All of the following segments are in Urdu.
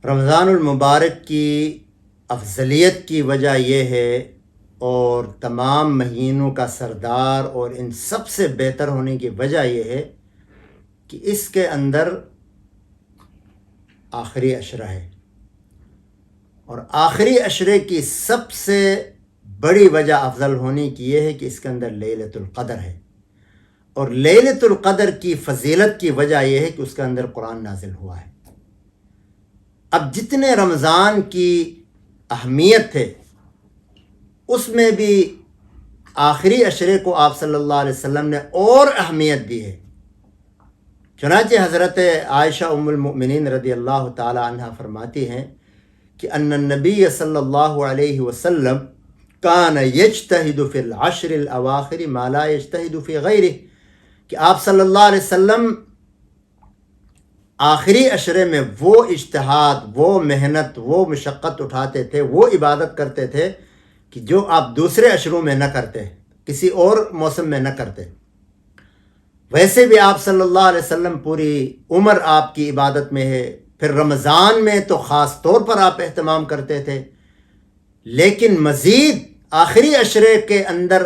رمضان المبارک کی افضلیت کی وجہ یہ ہے، اور تمام مہینوں کا سردار اور ان سب سے بہتر ہونے کی وجہ یہ ہے کہ اس کے اندر آخری عشرہ ہے، اور آخری عشرے کی سب سے بڑی وجہ افضل ہونے کی یہ ہے کہ اس کے اندر لیلۃ القدر ہے، اور لیلۃ القدر کی فضیلت کی وجہ یہ ہے کہ اس کے اندر قرآن نازل ہوا ہے۔ اب جتنے رمضان کی اہمیت ہے، اس میں بھی آخری عشرے کو آپ صلی اللہ علیہ وسلم نے اور اہمیت دی ہے۔ چنانچہ حضرت عائشہ ام المؤمنین رضی اللہ تعالی عنہ فرماتی ہیں کہ ان النبی صلی اللہ علیہ وسلم کان یجتہد فی العشر الاواخر ما لا یجتہد فی غیرہ، کہ آپ صلی اللہ علیہ وسلم آخری عشرے میں وہ اجتہاد، وہ محنت، وہ مشقت اٹھاتے تھے، وہ عبادت کرتے تھے کہ جو آپ دوسرے عشروں میں نہ کرتے، کسی اور موسم میں نہ کرتے۔ ویسے بھی آپ صلی اللہ علیہ وسلم پوری عمر آپ کی عبادت میں ہے، پھر رمضان میں تو خاص طور پر آپ اہتمام کرتے تھے، لیکن مزید آخری عشرے کے اندر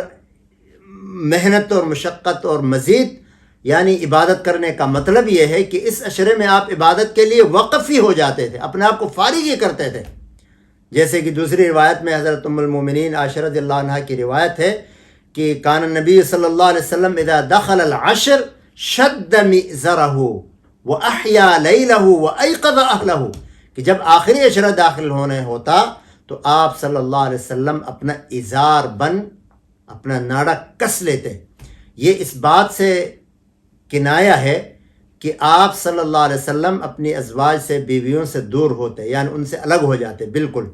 محنت اور مشقت اور مزید یعنی عبادت کرنے کا مطلب یہ ہے کہ اس عشرے میں آپ عبادت کے لیے وقف ہی ہو جاتے تھے، اپنے آپ کو فارغ ہی کرتے تھے۔ جیسے کہ دوسری روایت میں حضرت ام المومنین عائشہ رضی اللہ عنہ کی روایت ہے کہ کان النبی صلی اللہ علیہ وسلم اذا دخل العشر شد مئزرہ واحیا لیلہ وایقظ اہلہ، کہ جب آخری عشرہ داخل ہونے ہوتا تو آپ صلی اللہ علیہ وسلم اپنا ازار بن، اپنا ناڑا کس لیتے۔ یہ اس بات سے کنایہ ہے کہ آپ صلی اللہ علیہ وسلم اپنی ازواج سے، بیویوں سے دور ہوتے، یعنی ان سے الگ ہو جاتے، بالکل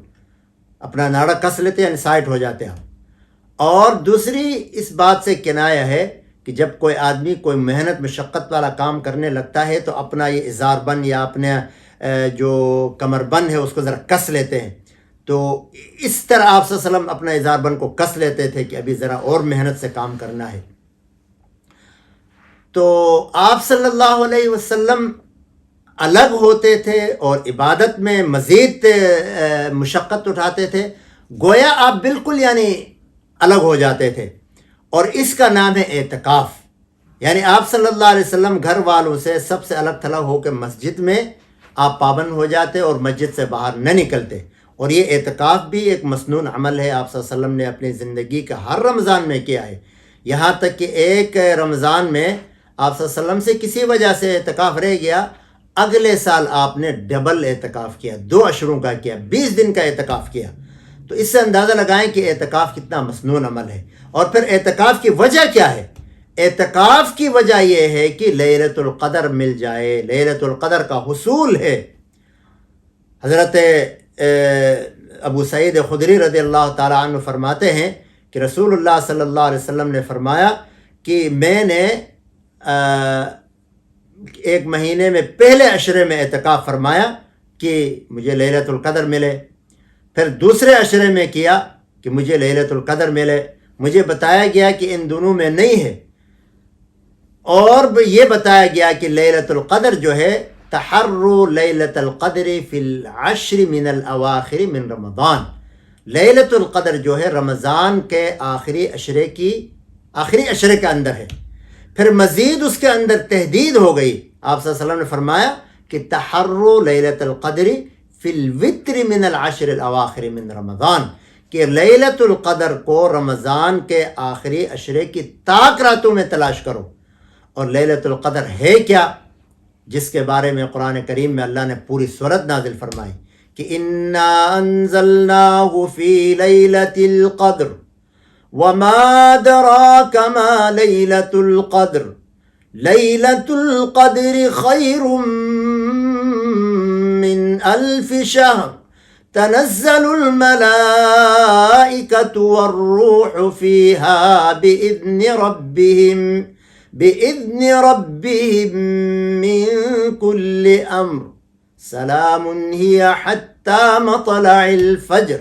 اپنا ناڑا کس لیتے، یعنی سائٹ ہو جاتے آپ۔ اور دوسری اس بات سے کنایہ ہے کہ جب کوئی آدمی کوئی محنت مشقت والا کام کرنے لگتا ہے تو اپنا یہ ازار بند یا اپنے جو کمر بند ہے اس کو ذرا کس لیتے ہیں، تو اس طرح آپ صلی اللہ علیہ وسلم اپنا ازار بند کو کس لیتے تھے کہ ابھی ذرا اور محنت سے کام کرنا ہے۔ تو آپ صلی اللہ علیہ وسلم الگ ہوتے تھے اور عبادت میں مزید مشقت اٹھاتے تھے، گویا آپ بالکل یعنی الگ ہو جاتے تھے، اور اس کا نام ہے اعتکاف۔ یعنی آپ صلی اللہ علیہ وسلم گھر والوں سے سب سے الگ تھلگ ہو کے مسجد میں آپ پابند ہو جاتے اور مسجد سے باہر نہ نکلتے، اور یہ اعتکاف بھی ایک مسنون عمل ہے، آپ صلی اللہ علیہ وسلم نے اپنی زندگی کا ہر رمضان میں کیا ہے، یہاں تک کہ ایک رمضان میں آپ صلی اللہ علیہ وسلم سے کسی وجہ سے اعتکاف رہ گیا، اگلے سال آپ نے ڈبل اعتکاف کیا، 2 عشروں کا کیا، 20 دن کا اعتکاف کیا۔ تو اس سے اندازہ لگائیں کہ اعتکاف کتنا مسنون عمل ہے۔ اور پھر اعتکاف کی وجہ کیا ہے؟ اعتکاف کی وجہ یہ ہے کہ لیلۃ القدر مل جائے، لیلۃ القدر کا حصول ہے۔ حضرت ابو سعید خدری رضی اللہ تعالیٰ عنہ فرماتے ہیں کہ رسول اللہ صلی اللہ علیہ وسلم نے فرمایا کہ میں نے ایک مہینے میں پہلے عشرے میں اعتکاف فرمایا کہ مجھے لیلۃ القدر ملے، پھر دوسرے عشرے میں کیا کہ مجھے لیلۃ القدر ملے۔ مجھے بتایا گیا کہ ان دونوں میں نہیں ہے، اور یہ بتایا گیا کہ لیلۃ القدر جو ہے تحروا لیلۃ القدر فی العشر من الاواخر من رمضان، لیلۃ القدر جو ہے رمضان کے آخری عشرے کے اندر ہے۔ پھر مزید اس کے اندر تحدید ہو گئی، آپ صلی اللہ علیہ وسلم نے فرمایا کہ تحروا لیلۃ القدر فی الوتر من العشر الاواخر من رمضان، کہ لیلۃ القدر کو رمضان کے آخری عشرے کی طاق راتوں میں تلاش کرو۔ اور لیلۃ القدر ہے کیا، جس کے بارے میں قرآن کریم میں اللہ نے پوری سورت نازل فرمائی کہ انا انزلناہ فی لیلۃ القدر وما ادراک ما لیلۃ القدر لیلۃ القدر خیر من الف شہر تنزل الملائکۃ والروح فیہا بإذن ربهم من كل امر سلام ہی حتی مطلع الفجر،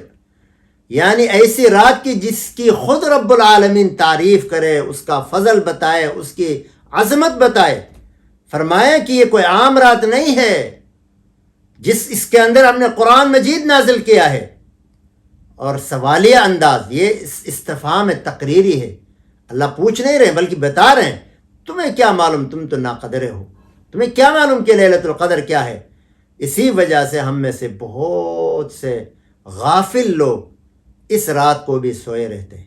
یعنی ایسی رات کی جس کی خود رب العالمین تعریف کرے، اس کا فضل بتائے، اس کی عظمت بتائے۔ فرمایا کہ یہ کوئی عام رات نہیں ہے، اس کے اندر ہم نے قرآن مجید نازل کیا ہے. اور سوالیہ انداز، یہ استفہام تقریری ہے. اللہ پوچھ نہیں رہے بلکہ بتا رہے ہیں تمہیں کیا معلوم، تم تو ناقدرے ہو، تمہیں کیا معلوم کہ لیلۃ القدر کیا ہے. اسی وجہ سے ہم میں سے بہت سے غافل لوگ اس رات کو بھی سوئے رہتے ہیں.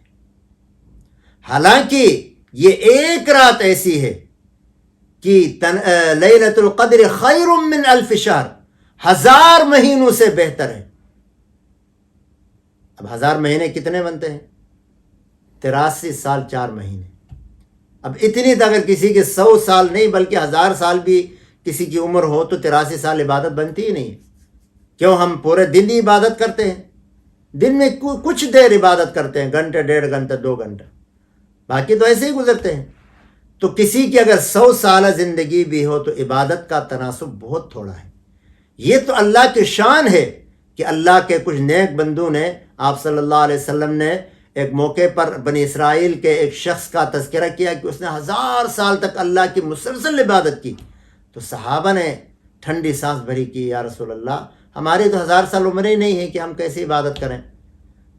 حالانکہ یہ ایک رات ایسی ہے کہ لیلۃ القدر خیر من الف شہر، 1000 مہینوں سے بہتر ہے. اب 1000 مہینے کتنے بنتے ہیں؟ 83 سال 4 مہینے. اب اتنی اگر کسی کے 100 سال نہیں بلکہ 1000 سال بھی کسی کی عمر ہو تو 83 سال عبادت بنتی ہی نہیں ہے. کیوں؟ ہم پورے دن ہی عبادت کرتے ہیں. دن میں کچھ دیر عبادت کرتے ہیں، گھنٹے، 1.5 گھنٹہ، 2 گھنٹہ، باقی تو ایسے ہی گزرتے ہیں. تو کسی کی اگر 100 سالہ زندگی بھی ہو تو عبادت کا تناسب بہت تھوڑا ہے. یہ تو اللہ کی شان ہے کہ اللہ کے کچھ نیک بندوں نے، آپ صلی اللہ علیہ وسلم نے ایک موقع پر بنی اسرائیل کے ایک شخص کا تذکرہ کیا کہ اس نے 1000 سال تک اللہ کی مسلسل عبادت کی. تو صحابہ نے ٹھنڈی سانس بھری کی، یا رسول اللہ ہماری تو 1000 سال عمر ہی نہیں ہے کہ ہم کیسے عبادت کریں.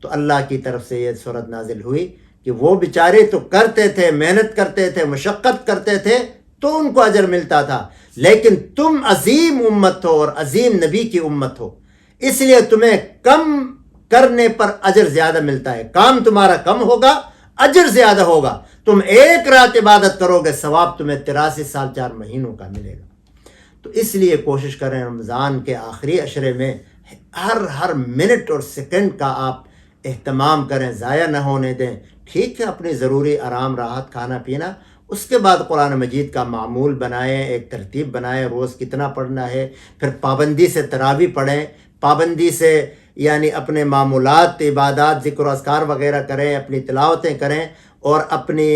تو اللہ کی طرف سے یہ صورت نازل ہوئی کہ وہ بیچارے تو کرتے تھے، محنت کرتے تھے، مشقت کرتے تھے تو ان کو اجر ملتا تھا، لیکن تم عظیم امت ہو اور عظیم نبی کی امت ہو، اس لیے تمہیں کم کرنے پر اجر زیادہ ملتا ہے. کام تمہارا کم ہوگا، اجر زیادہ ہوگا. تم ایک رات عبادت کرو گے، ثواب تمہیں 83 سال 4 مہینوں کا ملے گا. تو اس لیے کوشش کریں رمضان کے آخری عشرے میں ہر منٹ اور سیکنڈ کا آپ اہتمام کریں، ضائع نہ ہونے دیں. ٹھیک ہے اپنی ضروری آرام راحت کھانا پینا، اس کے بعد قرآن مجید کا معمول بنائیں، ایک ترتیب بنائیں، روز کتنا پڑھنا ہے. پھر پابندی سے تراویح پڑھیں، پابندی سے یعنی اپنے معمولات، عبادات، ذکر و اذکار وغیرہ کریں، اپنی تلاوتیں کریں، اور اپنی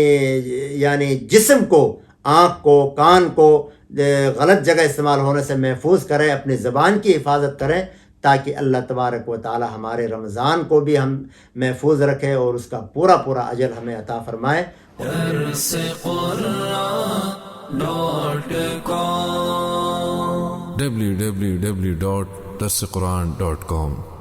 یعنی جسم کو، آنکھ کو، کان کو غلط جگہ استعمال ہونے سے محفوظ کریں، اپنی زبان کی حفاظت کریں، تاکہ اللہ تبارک و تعالی ہمارے رمضان کو بھی ہم محفوظ رکھے اور اس کا پورا اجر ہمیں عطا فرمائے. www.darsequran.com